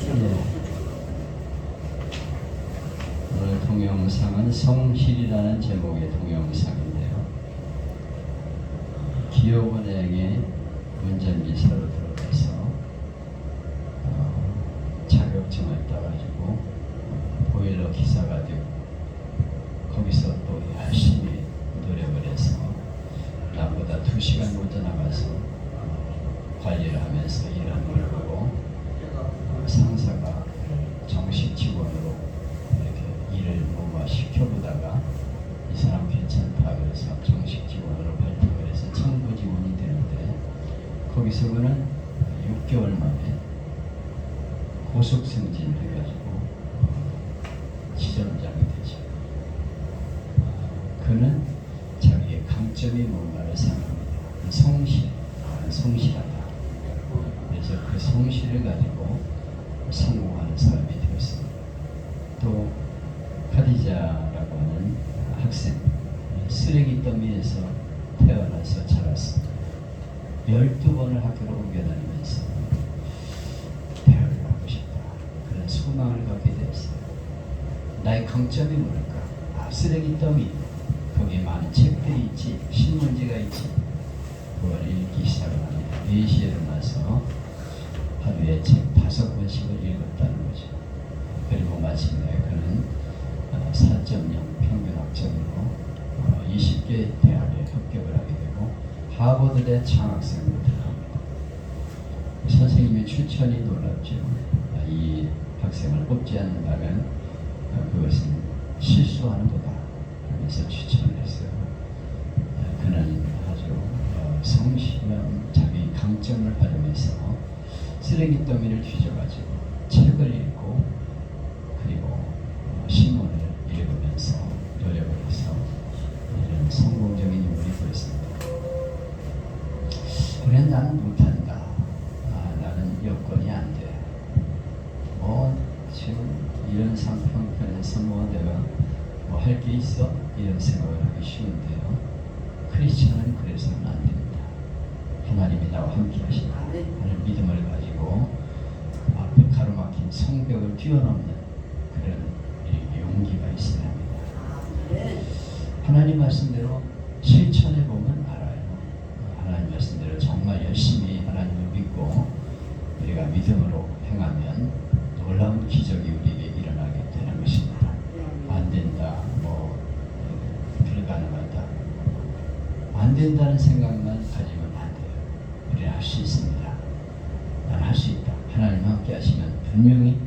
예. 오늘 동영상은 성실이라는 제목의 동영상인데요. 기업은행에 운전기사로 들어가서 자격증을 따가지고 보일러 기사가 되고 거기서 또 열심히 노력을 해서 나보다 2시간 먼저 나가서 관리를 하면서 일하는 걸 보고 상사가 정식 직원으로 이렇게 일을 뭔가 시켜보다가 이 사람 괜찮다 그래서 정식 직원으로 발탁을 해서 청부 직원이 되는데 거기서 그는 6개월 만에 고속 승진해가지고 지점장이 되죠. 그는 자기의 강점이 뭔가를 생각합니다. 성실하다. 그래서 그 성실을 가지고 성공하는 사람이 되었습니다. 또 카디자라고 하는 학생, 쓰레기 더미에서 태어나서 자랐습니다. 12번을 학교로 옮겨다니면서 대학을 가고 싶다. 그런 소망을 갖게 되었어요. 나의 강점이 뭘까? 쓰레기 더미. 거기에 많은 책들이 있지, 신문지가 있지. 그걸 읽기 시작을 합니다. 4시에 일어나서 하루에 책 5권씩을 읽었다는 거죠. 그리고 마침내 그는 4.0 평균 학점으로 20개 대학에 합격을 하게 되고 하버드대 창학생으로 들어갑니다. 선생님의 추천이 놀랍죠. 이 학생을 뽑지 않는다면 그것은 실수하는 거다 하면서 추천을 했어요. 그는 아주 성실한 자기 강점을 활용해서 쓰레기 더미를 뒤져가지고 책을 읽고 그리고 신문을 읽으면서 노력을 해서 이런 성공적인 인물이 되었습니다. 그래 나는 못한다. 나는 여건이 안 돼. 지금 이런 상황편에서 내가 할 게 있어? 이런 생각을 하기 쉬운데요. 크리스천은 그래서는 안 됩니다. 하나님이 나와 함께 하신다 하는 믿음을 가지고 앞에 가로막힌 성벽을 뛰어넘는 그런 용기가 있어야 합니다. 하나님 말씀대로 실천해 보면 알아요. 하나님 말씀대로 정말 열심히 하나님을 믿고 우리가 믿음으로 행하면 놀라운 기적이 우리에게 일어나게 되는 것입니다. 안 된다, 불가능하다. 안 된다는 생각만 가지면 안 돼요. 우리는 할 수 있습니다. 난 할 수 있다. 하나님 함께 하시면 분명히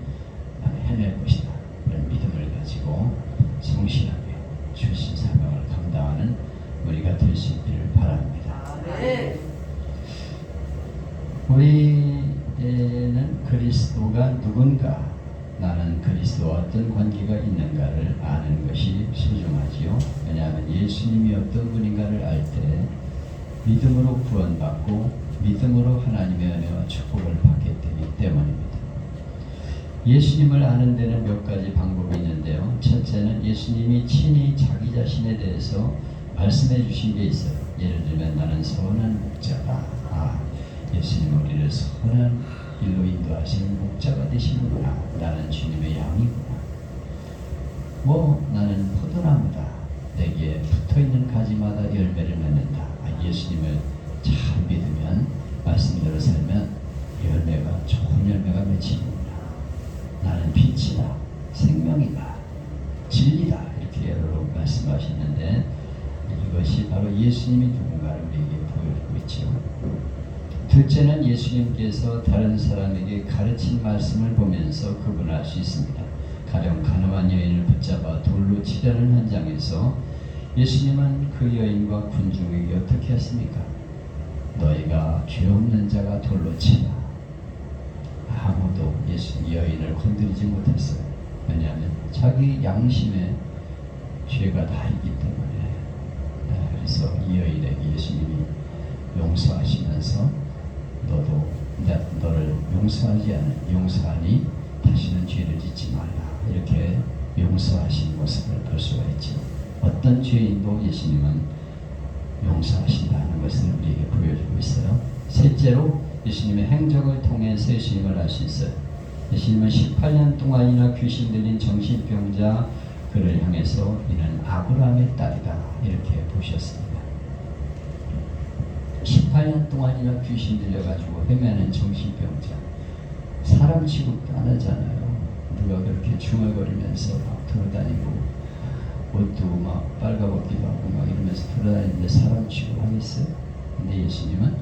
나는 해낼 것이다. 그런 믿음을 가지고 성실하게 주신 사명을 감당하는 우리가 될 수 있기를 바랍니다. 우리는 그리스도가 누군가, 나는 그리스도와 어떤 관계가 있는가를 아는 것이 소중하지요. 왜냐하면 예수님이 어떤 분인가를 알 때 믿음으로 구원받고 믿음으로 하나님의 은혜와 축복을 받게 되기 때문입니다. 예수님을 아는 데는 몇 가지 방법이 있는데요. 첫째는 예수님이 친히 자기 자신에 대해서 말씀해 주신 게 있어요. 예를 들면 나는 선한 목자다. 예수님 우리를 선한 길로 인도하시는 목자가 되시는구나. 나는 주님의 양이구나. 나는 포도나무다. 내게 붙어있는 가지마다 열매를 맺는다. 예수님을 잘 믿으면 말씀대로 살면 열매가 좋은 열매가 맺히는구나. 나는 빛이다. 생명이다. 진리다. 이렇게 여러 말씀하셨는데 이것이 바로 예수님이 누군가를 우리에게 보여주고 있죠. 둘째는 예수님께서 다른 사람에게 가르친 말씀을 보면서 구분할 수 있습니다. 가령 가늠한 여인을 붙잡아 돌로 치려는 현장에서 예수님은 그 여인과 군중에게 어떻게 했습니까? 너희가 죄 없는 자가 돌로 치라. 아무도 여인을 건드리지 못했어요. 왜냐하면 자기 양심에 죄가 다 있기 때문에. 그래서 이 여인에게 예수님이 용서하시면서 너도 너를 용서하니 다시는 죄를 짓지 말라. 이렇게 용서하신 모습을 볼 수가 있죠. 어떤 죄인도 예수님은 용서하신다는 것을 우리에게 보여주고 있어요. 셋째로 예수님의 행적을 통해서 예수님을 알 수 있어요. 예수님은 18년 동안이나 귀신 들린 정신병자 그를 향해서 이는 아브라함의 딸이다 이렇게 보셨습니다. 18년 동안이나 귀신 들려가지고 헤매는 정신병자, 사람 취급도 안 하잖아요. 누가 그렇게 중얼거리면서 막 돌아다니고 옷도 막 빨가벗기도 하고 막 이러면서 돌아다니는데 사람 취급하겠어요? 근데 예수님은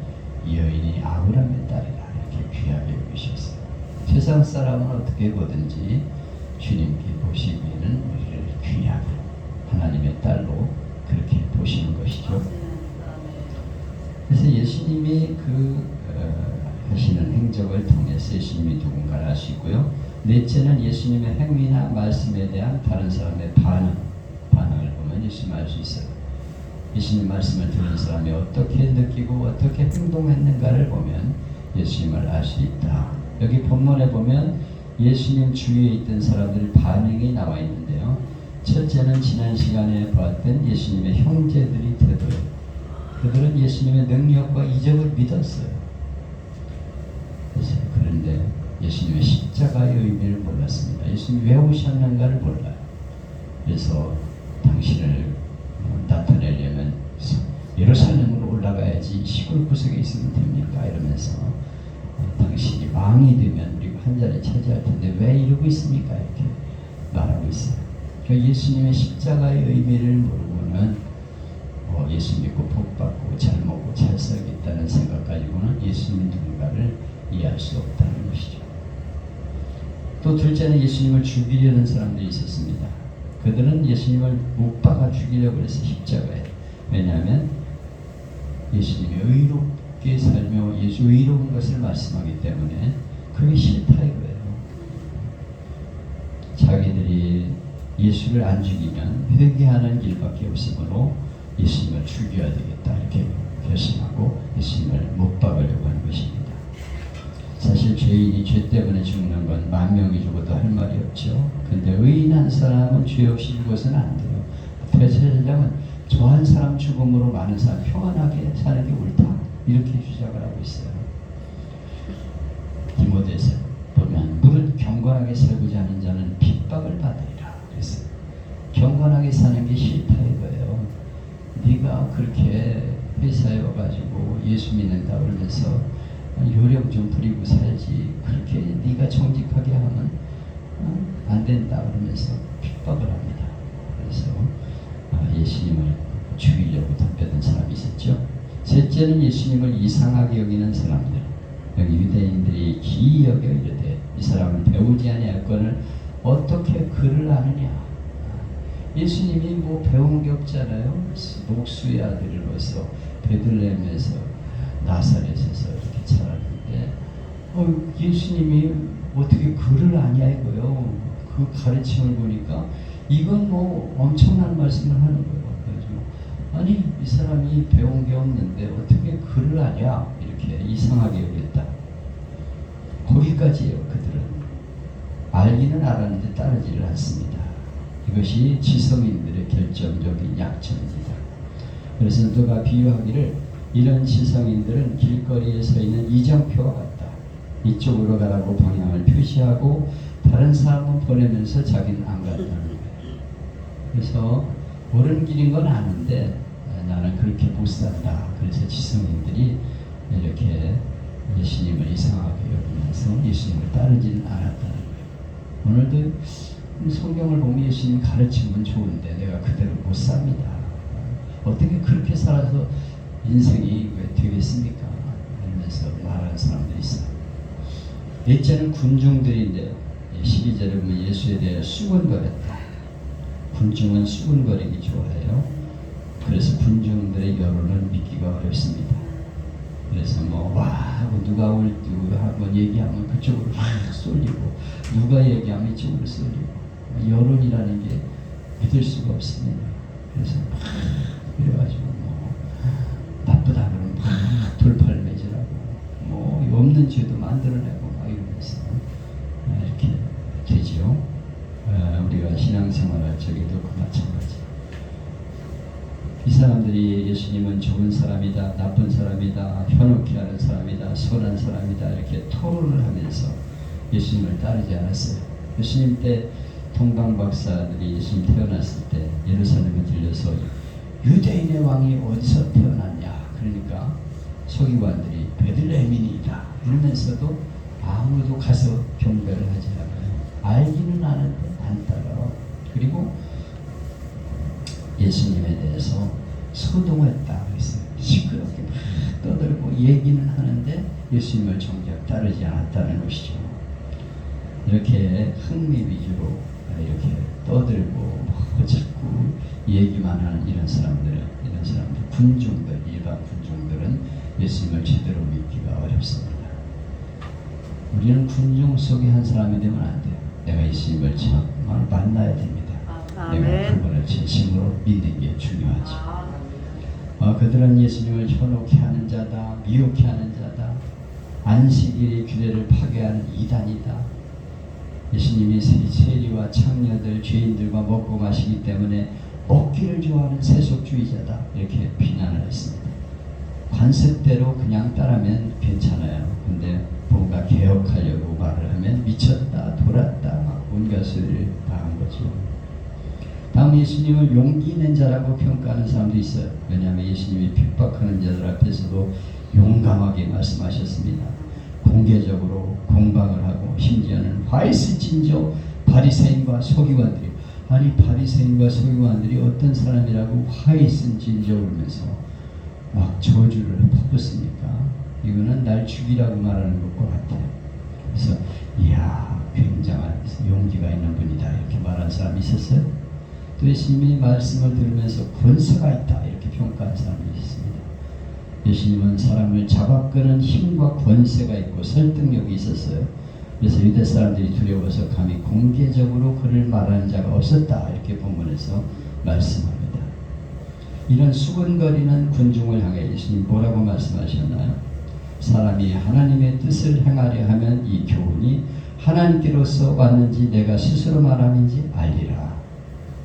이 여인이 아브라함의 딸이다 이렇게 귀하게 여기셨어요. 세상 사람은 어떻게 보든지 주님께 보시기에는 우리를 귀하게 하나님의 딸로 그렇게 보시는 것이죠. 그래서 예수님이 하시는 행적을 통해서 예수님이 누군가를 알 수 있고요. 넷째는 예수님의 행위나 말씀에 대한 다른 사람의 반응을 보면 예수님 알 수 있어요. 예수님 말씀을 들은 사람이 어떻게 느끼고 어떻게 행동했는가를 보면 예수님을 알 수 있다. 여기 본문에 보면 예수님 주위에 있던 사람들의 반응이 나와 있는데요. 첫째는 지난 시간에 봤던 예수님의 형제들이 되도록 그들은 예수님의 능력과 이적을 믿었어요. 그런데 예수님의 십자가의 의미를 몰랐습니다. 예수님이 왜 오셨는가를 몰라요. 그래서 당신을 나타내려면 예루살렘으로 올라가야지 시골 구석에 있으면 됩니까? 이러면서 당신이 왕이 되면 우리가 한 자리 차지할 텐데 왜 이러고 있습니까? 이렇게 말하고 있어요. 그러니까 예수님의 십자가의 의미를 모르고는 예수 믿고 복 받고 잘 먹고 잘 살겠다는 생각 가지고는 예수님 누군가를 이해할 수 없다는 것이죠. 또 둘째는 예수님을 죽이려는 사람들이 있었습니다. 그들은 예수님을 못 박아 죽이려고 해서 십자가에, 왜냐하면 예수님이 의롭게 살며 의로운 것을 말씀하기 때문에 그게 싫다 이거예요. 자기들이 예수를 안 죽이면 회개하는 길밖에 없으므로 예수님을 죽여야 되겠다 이렇게 결심하고 예수님을 못 박으려고 하는 것입니다. 사실 죄인이 죄 때문에 죽는 건 10,000명이 죽어도 할 말이 없죠. 근데 의인한 사람은 죄 없이 죽어서는 안 돼요. 대제사장은 저 한 사람 죽음으로 많은 사람 평안하게 사는 게 옳다 이렇게 주장을 하고 있어요. 디모데서 보면 무릇 경건하게 살고자 하는 자는 핍박을 받으리라 그랬어요. 경건하게 사는 게 싫다 이거예요. 네가 그렇게 회사에 와가지고 예수 믿는다 그러면서 요령 좀 부리고 살지 그렇게 네가 정직하게 하면 안 된다 그러면서 핍박을 합니다. 그래서 예수님을 죽이려고 덤벼든 사람이 있었죠. 셋째는 예수님을 이상하게 여기는 사람들. 여기 유대인들이 기이 여겨 이르되 이 사람은 배우지 아니할거늘 어떻게 글을 아느냐. 예수님이 뭐 배운 게 없잖아요. 목수의 아들로서 베들레헴에서 나사렛에서 이렇게 자랐는데 예수님이 어떻게 글을 아냐 이거요. 그 가르침을 보니까 이건 뭐 엄청난 말씀을 하는 거예요. 그래서 아니 이 사람이 배운 게 없는데 어떻게 글을 아냐 이렇게 이상하게 여겼다. 거기까지예요. 그들은 알기는 알았는데 따르지를 않습니다. 이것이 지성인들의 결정적인 약점입니다. 그래서 누가 비유하기를 이런 지성인들은 길거리에 서 있는 이정표와 같다. 이쪽으로 가라고 방향을 표시하고 다른 사람은 보내면서 자기는 안 간다는 거예요. 그래서 옳은 길인 건 아는데 나는 그렇게 못 산다. 그래서 지성인들이 이렇게 예수님을 이상하게 여기면서 예수님을 따르지는 않았다는 거예요. 오늘도 성경을 보면 예수님 가르치면 좋은데 내가 그대로 못 삽니다. 어떻게 그렇게 살아서 인생이 왜 되겠습니까? 이러면서 말하는 사람들이 있어요. 넷째는 군중들인데요. 12절에 보면 예수에 대해 수군거렸다. 군중은 수군거리기 좋아해요. 그래서 군중들의 여론을 믿기가 어렵습니다. 그래서 와 하고 누가 올 한번 얘기하면 그쪽으로 확 쏠리고 누가 얘기하면 이쪽으로 쏠리고 여론이라는 게 믿을 수가 없습니다. 그래서 막 이래가지고 나쁘다 그러면 돌팔 매질하고 없는 죄도 만들어내고 막 이러면서 이렇게 되지요. 우리가 신앙생활할 적에도 그 마찬가지. 이 사람들이 예수님은 좋은 사람이다, 나쁜 사람이다, 현혹해 하는 사람이다, 선한 사람이다 이렇게 토론을 하면서 예수님을 따르지 않았어요. 예수님 때 동방 박사들이 예수님 태어났을 때 예루살렘에 들려서 유대인의 왕이 어디서 태어났냐, 그러니까 서기관들이 베들레헴이니이다 이러면서도 아무도 가서 경배를 하지 않아요. 알기는 아는데 안 따라. 그리고 예수님에 대해서 소동했다 그랬어요. 시끄럽게 막 떠들고 얘기는 하는데 예수님을 정작 따르지 않았다는 것이죠. 이렇게 흥미 위주로 이렇게 떠들고 뭐 자꾸 얘기만 하는 이런 사람들, 군중들, 일반 군중들은 예수님을 제대로 믿기가 어렵습니다. 우리는 군중 속의 한 사람이 되면 안 돼요. 내가 예수님을 정말 만나야 됩니다. 내가 그분을 진심으로 믿는 게 중요하죠. 그들은 예수님을 현혹해 하는 자다, 미혹해 하는 자다, 안식일의 규례를 파괴하는 이단이다. 예수님이 세리와 창녀들, 죄인들과 먹고 마시기 때문에 먹기를 좋아하는 세속주의자다 이렇게 비난을 했습니다. 관습대로 그냥 따르면 괜찮아요. 근데 뭔가 개혁하려고 말을 하면 미쳤다, 돌았다, 온갖 소리를 다 한 거죠. 다음 예수님을 용기 있는 자라고 평가하는 사람도 있어요. 왜냐하면 예수님이 핍박하는 자들 앞에서도 용감하게 말씀하셨습니다. 공개적으로 공방을 하고 심지어는 화이스진저 바리새인과 서기관들이, 아니 바리새인과 서기관들이 어떤 사람이라고 화이스진저 그러면서 막 저주를 퍼붓습니까? 이거는 날 죽이라고 말하는 것과 같아요. 그래서 이야, 굉장한 용기가 있는 분이다 이렇게 말한 사람이 있었어요. 또 예수님이 말씀을 들으면서 권세가 있다 이렇게 평가한 사람이 있습니다. 예수님은 사람을 잡아끄는 힘과 권세가 있고 설득력이 있었어요. 그래서 유대 사람들이 두려워서 감히 공개적으로 그를 말하는 자가 없었다 이렇게 본문에서 말씀합니다. 이런 수군거리는 군중을 향해 예수님 뭐라고 말씀하셨나요? 사람이 하나님의 뜻을 행하려 하면 이 교훈이 하나님께로서 왔는지 내가 스스로 말함인지 알리라.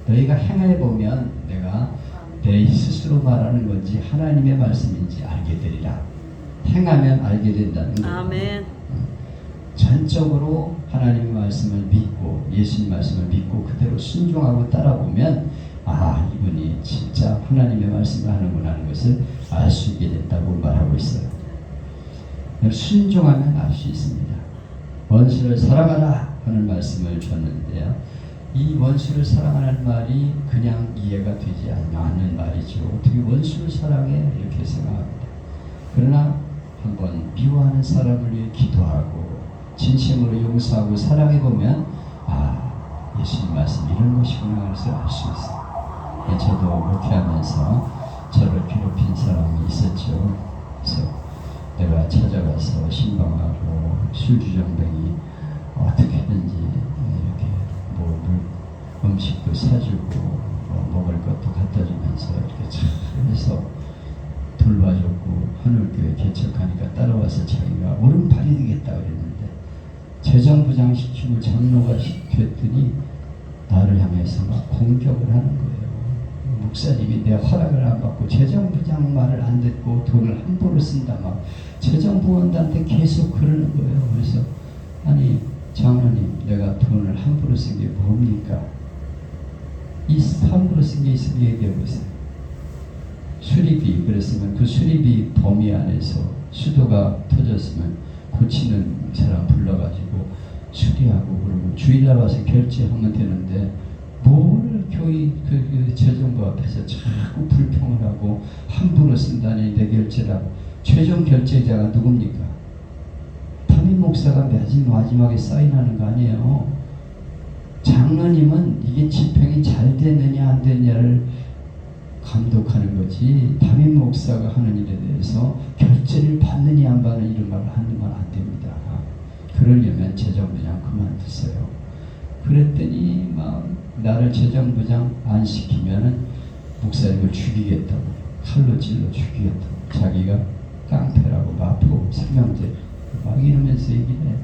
너희가 행해보면 내가 내 스스로 말하는 건지 하나님의 말씀인지 알게 되리라. 행하면 알게 된다는 거예요. 아멘. 전적으로 하나님의 말씀을 믿고 예수님 말씀을 믿고 그대로 순종하고 따라보면 이분이 진짜 하나님의 말씀을 하는구나 하는 것을 알 수 있게 된다고 말하고 있어요. 순종하면 알 수 있습니다. 원수를 사랑하라 하는 말씀을 줬는데요. 이 원수를 사랑하는 말이 그냥 이해가 되지 않는 말이죠. 어떻게 원수를 사랑해? 이렇게 생각합니다. 그러나 한번 미워하는 사람을 위해 기도하고 진심으로 용서하고 사랑해보면 예수님 말씀 이런 것이구나 해서 알 수 있어요. 저도 목회하면서 저를 괴롭힌 사람이 있었죠. 그래서 내가 찾아가서 신방하고 술주정뱅이 어떻게든지 이렇게 음식도 사주고 먹을 것도 갖다 주면서 이렇게 잘 해서 돌봐줬고 하늘교회 개척하니까 따라와서 자기가 오른팔이 되겠다 그랬는데 재정부장 시키고 장로가 시켰더니 나를 향해서 막 공격을 하는 거예요. 목사님이 내 허락을 안 받고 재정부장 말을 안 듣고 돈을 함부로 쓴다 막 재정부원한테 계속 그러는 거예요. 그래서 아니 장로님, 내가 돈을 함부로 쓴 게 뭡니까? 이 함부로 쓴 게 있으면 얘기해 보세요. 수리비 그랬으면 그 수리비 범위 안에서 수도가 터졌으면 고치는 사람 불러가지고 수리하고 그러고 주일날 와서 결제하면 되는데 뭘 교회 그 재정부 앞에서 자꾸 불평을 하고 함부로 쓴다니 내 결제라고. 최종 결제자가 누굽니까? 담임 목사가 마지막에 사인하는 거 아니에요. 장로님은 이게 집행이 잘 됐느냐 안 됐느냐를 감독하는 거지 담임 목사가 하는 일에 대해서 결제를 받느냐 안 받느냐 이런 말을 하는 건 안 됩니다. 그러려면 재정부장 그만두세요. 그랬더니 막 나를 재정부장 안 시키면은 목사님을 죽이겠다고 칼로 찔러 죽이겠다고 자기가 깡패라고 마포 삼형제 막 이러면서 얘기를 해.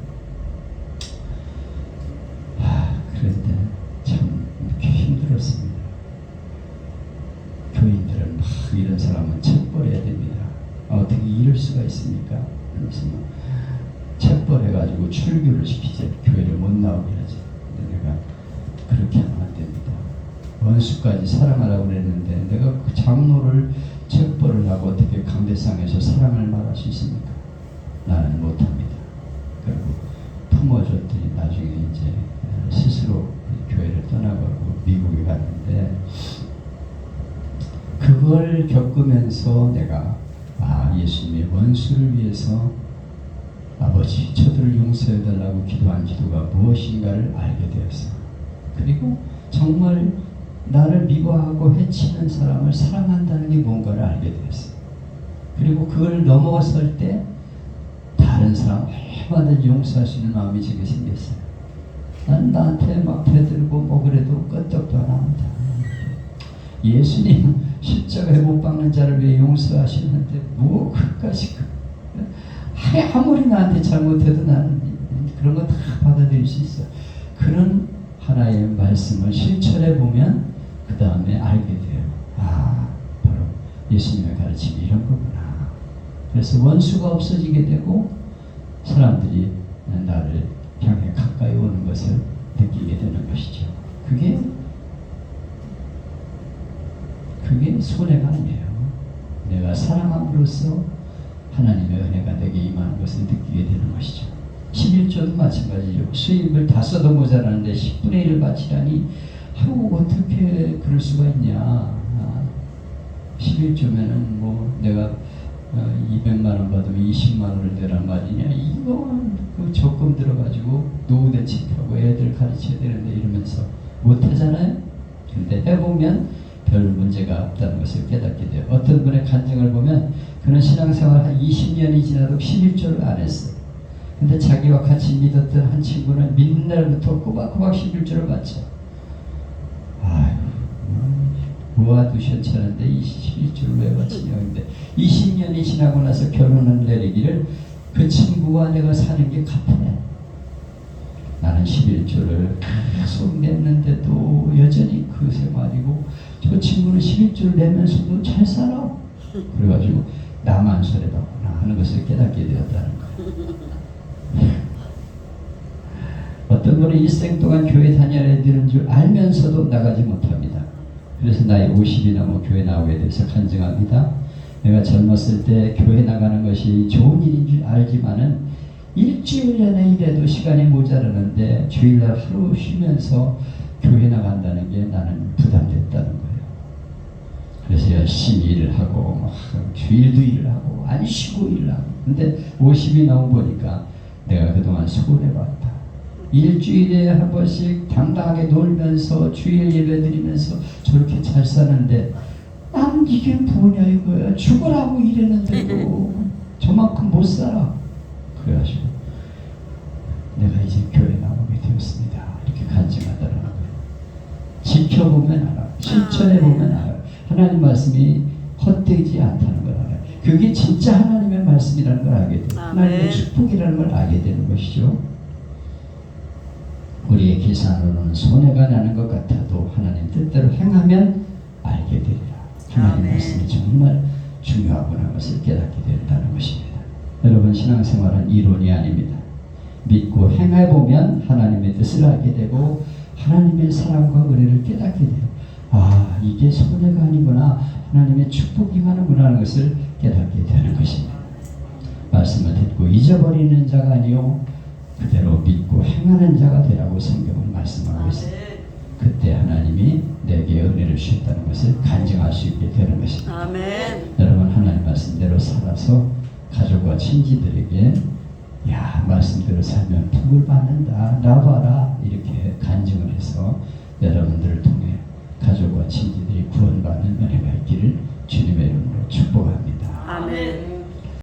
그런데 참 힘들었습니다. 교인들은 막 이런 사람은 체벌해야 됩니다. 어떻게 이럴 수가 있습니까? 그래서 체벌해가지고 출교를 시키죠. 원수까지 사랑하라고 그랬는데 내가 그 장로를 책벌을 하고 어떻게 강대상에서 사랑을 말할 수 있습니까? 나는 못합니다. 그리고 품어줬더니 나중에 이제 스스로 교회를 떠나가고 미국에 갔는데 그걸 겪으면서 내가 예수님의 원수를 위해서 아버지 저들을 용서해달라고 기도한 기도가 무엇인가를 알게 되었어요. 그리고 정말 나를 미워하고 해치는 사람을 사랑한다는 게 뭔가를 알게 되었어요. 그리고 그걸 넘어설 때 다른 사람 얼마든지 용서할 수 있는 마음이 제게 생겼어요. 난 나한테 막 대들고 뭐 그래도 끄떡도 안 합니다. 예수님 십자가에 못 박는 자를 왜 용서하시는데 뭐 그까지 아무리 나한테 잘못해도 나는 그런 거 다 받아들일 수 있어. 그런 하나의 말씀을 실천해 보면 그 다음에 알게 돼요. 바로 예수님의 가르침이 이런 거구나. 그래서 원수가 없어지게 되고 사람들이 나를 향해 가까이 오는 것을 느끼게 되는 것이죠. 그게 손해가 아니에요. 내가 사랑함으로써 하나님의 은혜가 내게 임하는 것을 느끼게 되는 것이죠. 11조도 마찬가지죠. 수입을 다 써도 모자라는데 10분의 1을 바치라니 어떻게 그럴 수가 있냐. 11조면은 뭐 내가 200만 원 받으면 20만 원을 내란 말이냐. 이거 그 적금 들어가지고 노후 대책하고 애들 가르쳐야 되는데 이러면서 못하잖아요. 근데 해보면 별 문제가 없다는 것을 깨닫게 돼요. 어떤 분의 간증을 보면 그는 신앙생활 한 20년이 지나도 11조를 안 했어요. 근데 자기와 같이 믿었던 한 친구는 믿는 날부터 꼬박꼬박 11조를 바쳐. 모아도 시원찮은데 11조를 왜 바치냐. 근데 20년이 지나고 나서 결혼을 내리기를 그 친구와 내가 사는 게 같아. 나는 11조를 계속 냈는데도 여전히 그 생활이고 저 친구는 11조를 내면서도 잘 살아. 그래가지고 나만 소리다구나 하는 것을 깨닫게 되었다는 거예요. 어떤 분은 일생 동안 교회 다녀야 되는 줄 알면서도 나가지 못합니다. 그래서 나이 50이 넘어 교회 나오게 돼서 간증합니다. 내가 젊었을 때 교회 나가는 것이 좋은 일인 줄 알지만은 일주일 내내 일해도 시간이 모자라는데 주일날 하루 쉬면서 교회 나간다는 게 나는 부담됐다는 거예요. 그래서 열심히 일을 하고 주일도 일을 하고 안 쉬고 일을 하고. 근데 50이 넘어보니까 내가 그동안 손해봤다. 일주일에 한 번씩 당당하게 놀면서 주일 예배 드리면서 저렇게 잘 사는데 난 이게 뭐냐 이거야. 죽으라고 이랬는데도 저만큼 못 살아. 그래가지고 내가 이제 교회 나오게 되었습니다. 이렇게 간증하더라는 거예요. 지켜보면 알아. 실천해보면 알아. 하나님 말씀이 헛되지 않다는 걸 알아요. 그게 진짜 하나님의 말씀이라는 걸 알게 돼요. 하나님의 축복이라는 걸 알게 되는 것이죠. 우리의 계산으로는 손해가 나는 것 같아도 하나님 뜻대로 행하면 알게 되리라. 하나님 말씀이 정말 중요하구나 것을 깨닫게 된다는 것입니다. 여러분, 신앙생활은 이론이 아닙니다. 믿고 행해보면 하나님의 뜻을 알게 되고 하나님의 사랑과 은혜를 깨닫게 돼요. 이게 손해가 아니구나. 하나님의 축복이 하는구나 하는 것을 깨닫게 되는 것입니다. 말씀을 듣고 잊어버리는 자가 아니요 그대로 믿고 행하는 자가 되라고 성경은 말씀하고 있습니다. 그때 하나님이 내게 은혜를 주셨다는 것을 간증할 수 있게 되는 것입니다. 아멘. 여러분, 하나님 말씀대로 살아서 가족과 친지들에게 말씀대로 살면 복을 받는다. 나 봐라. 이렇게 간증을 해서 여러분들을 통해 가족과 친지들